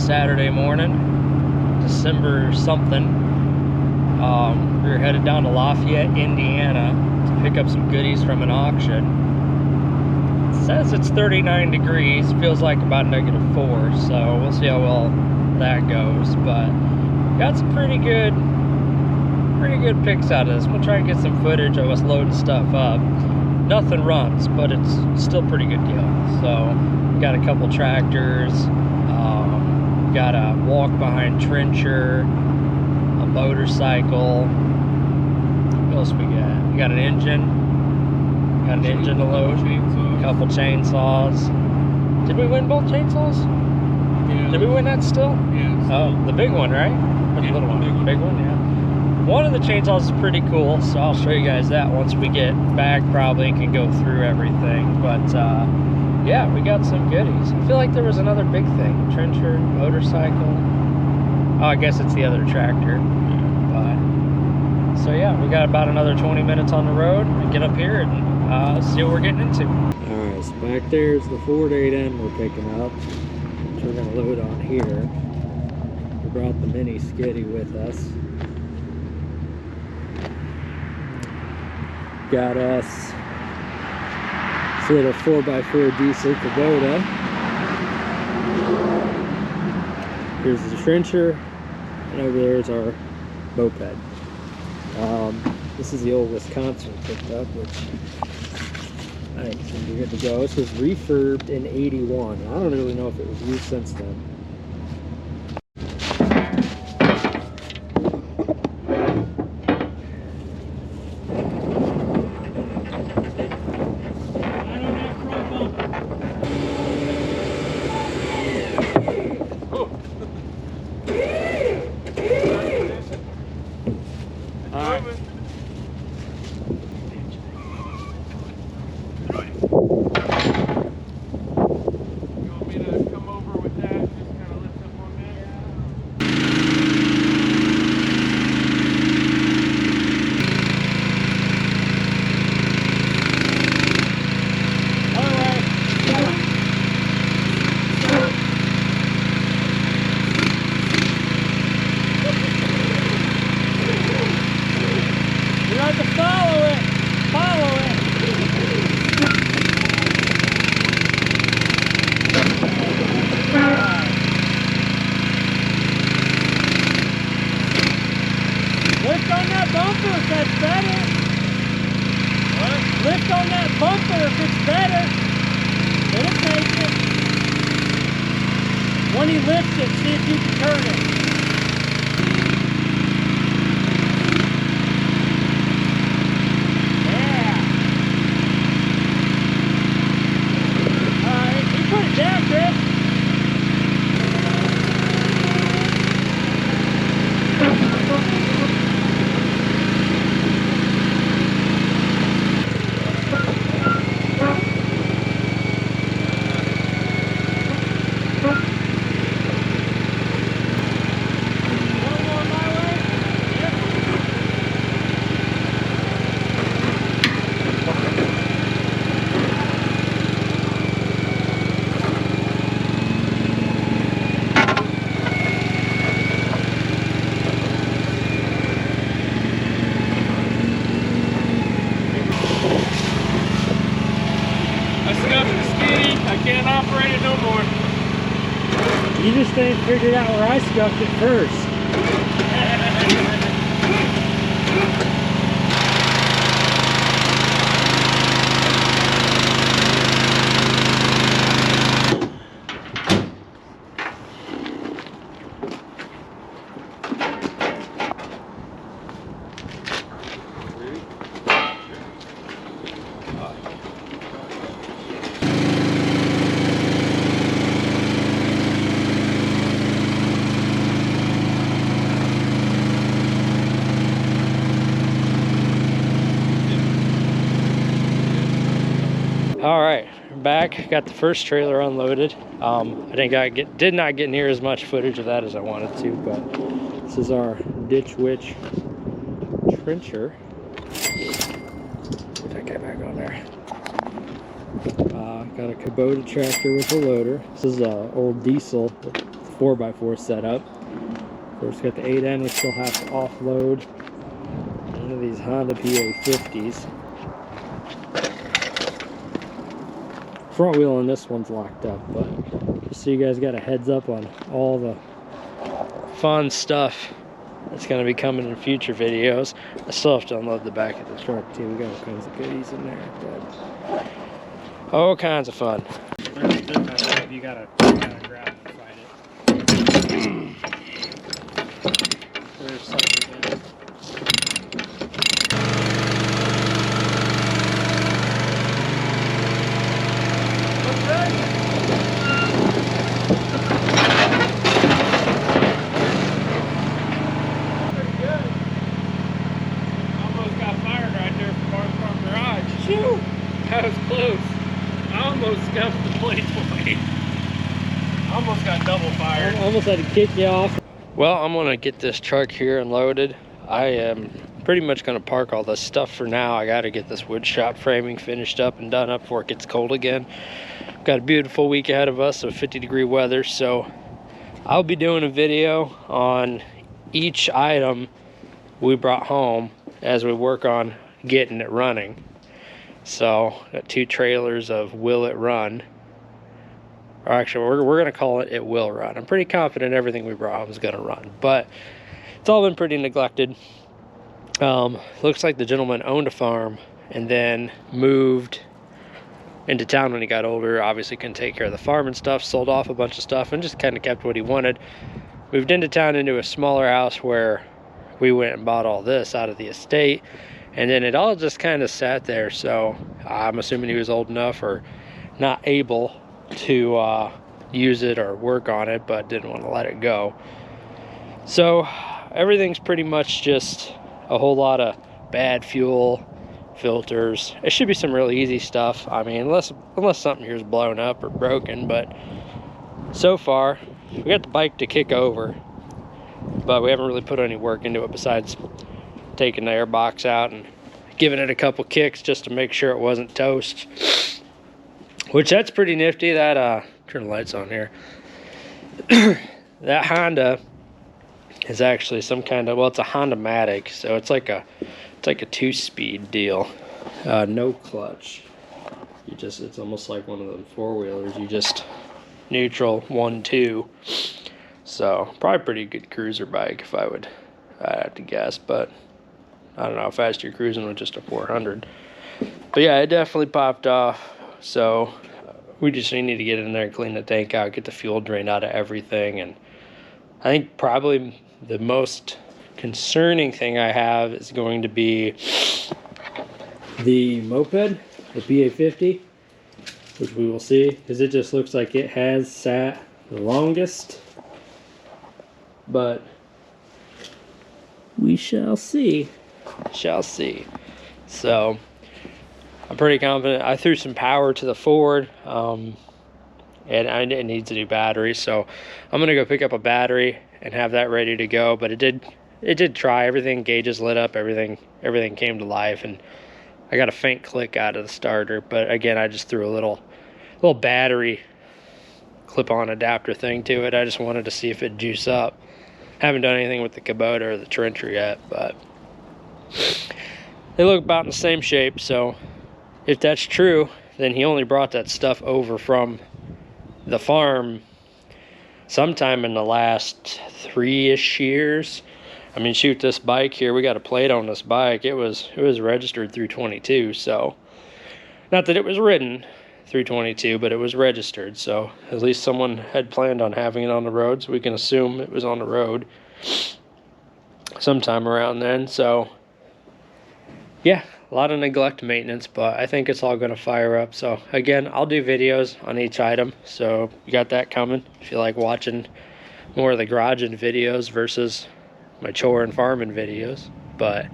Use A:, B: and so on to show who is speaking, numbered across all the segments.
A: Saturday morning, December something. We were headed down to Lafayette, Indiana to pick up some goodies from an auction. It says it's 39 degrees, feels like about -4, so we'll see how well that goes. But got some pretty good pics out of this. We'll try and get some footage of us loading stuff up. Nothing runs, but it's still pretty good deal. So got a couple tractors, got a walk-behind trencher, a motorcycle. What else we got? We got an engine. Got an engine to load. A couple chainsaws. Did we win both chainsaws?
B: Yeah.
A: Did we win that still?
B: Yeah.
A: Oh, the big one, right? Or the little one? Big one, yeah. One of the chainsaws is pretty cool, so I'll show you guys that once we get back. Probably can go through everything, but yeah, we got some goodies. I feel like there was another big thing. Trencher, motorcycle. Oh, I guess it's the other tractor. But so yeah, we got about another 20 minutes on the road and get up here and see what we're getting into. All right, so back there's the Ford 8N we're picking up, which we're gonna load on here. We brought the mini skiddy with us. Got us this little 4x4 diesel Kubota. Here's the trencher, and over there is our moped. This is the old Wisconsin picked up, which I think is gonna be good to go. This was refurbed in '81. I don't really know if it was used since then. Lift on that bumper if it's better. It'll take it. When he lifts it, see if you can turn it. Yeah. Alright, you put it down, Chris. Can't operate it no more. You just ain't figured out where I scuffed it first. All right, we're back. Got the first trailer unloaded. I did not get near as much footage of that as I wanted to, but this is our Ditch Witch trencher. Put that guy back on there. Got a Kubota tractor with a loader. This is an old diesel 4x4 setup. Of course, got the 8N, we still have to offload one of these Honda PA50s. Front wheel on this one's locked up, but just so you guys got a heads up on all the fun stuff that's going to be coming in future videos. I still have to unload the back of the truck too. We got all kinds of goodies in there, but all kinds of fun. You gotta grab and find it. There's something there. That was close. I almost scuffed the plate away. Almost got double fired. Almost had to kick you off. Well, I'm gonna get this truck here unloaded. I am pretty much gonna park all this stuff for now. I gotta get this wood shop framing finished up and done up before it gets cold again. Got a beautiful week ahead of us of 50-degree weather, so I'll be doing a video on each item we brought home as we work on getting it running. So got 2 trailers of Will It Run, or actually we're gonna call it It Will Run. I'm pretty confident everything we brought home is gonna run, but it's all been pretty neglected. Looks like the gentleman owned a farm and then moved into town when he got older. Obviously couldn't take care of the farm and stuff, sold off a bunch of stuff and just kind of kept what he wanted. Moved into town into a smaller house where we went and bought all this out of the estate. And then it all just kind of sat there, so I'm assuming he was old enough or not able to use it or work on it, but didn't want to let it go. So everything's pretty much just a whole lot of bad fuel, filters. It should be some really easy stuff. I mean, unless something here is blown up or broken, but so far, we got the bike to kick over, but we haven't really put any work into it besides taking the air box out and giving it a couple kicks just to make sure it wasn't toast, which that's pretty nifty. That turn the lights on here. That Honda is actually some kind of, well, it's a Honda-matic, so it's like a 2-speed deal. No clutch. It's almost like one of them 4-wheelers. You just neutral 1, 2. So probably pretty good cruiser bike if I'd have to guess, but I don't know how fast you're cruising with just a 400. But yeah, it definitely popped off. So we just need to get in there and clean the tank out, get the fuel drained out of everything. And I think probably the most concerning thing I have is going to be the moped, the PA50, which we will see, because it just looks like it has sat the longest. But we shall see. So I'm pretty confident. I threw some power to the Ford, and it needs a new battery, so I'm gonna go pick up a battery and have that ready to go. But it did try everything. Gauges lit up, everything came to life, and I got a faint click out of the starter. But again, I just threw a little battery clip-on adapter thing to it. I just wanted to see if it'd juice up. Haven't done anything with the Kubota or the Trencher yet, but they look about in the same shape. So if that's true, then he only brought that stuff over from the farm sometime in the last 3-ish years. I mean, shoot, this bike here, we got a plate on this bike. It was registered through 22, so not that it was ridden through 22, but it was registered, so at least someone had planned on having it on the road, so we can assume it was on the road sometime around then. So yeah, a lot of neglect maintenance, but I think it's all going to fire up. So again, I'll do videos on each item, so you got that coming if you like watching more of the garaging videos versus my chore and farming videos. But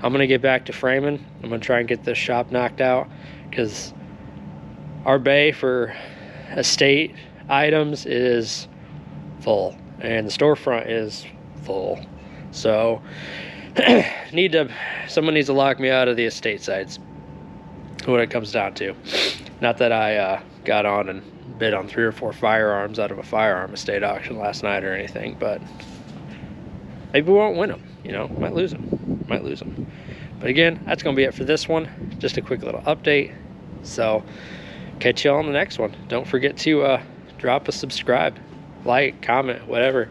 A: I'm gonna get back to framing. I'm gonna try and get this shop knocked out, because our bay for estate items is full and the storefront is full. So someone needs to lock me out of the estate sites when it comes down to. Not that I got on and bid on 3 or 4 firearms out of a firearm estate auction last night or anything, but maybe we won't win them, you know, might lose them. But again, that's going to be it for this one. Just a quick little update. So catch you all on the next one. Don't forget to drop a subscribe, like, comment, whatever.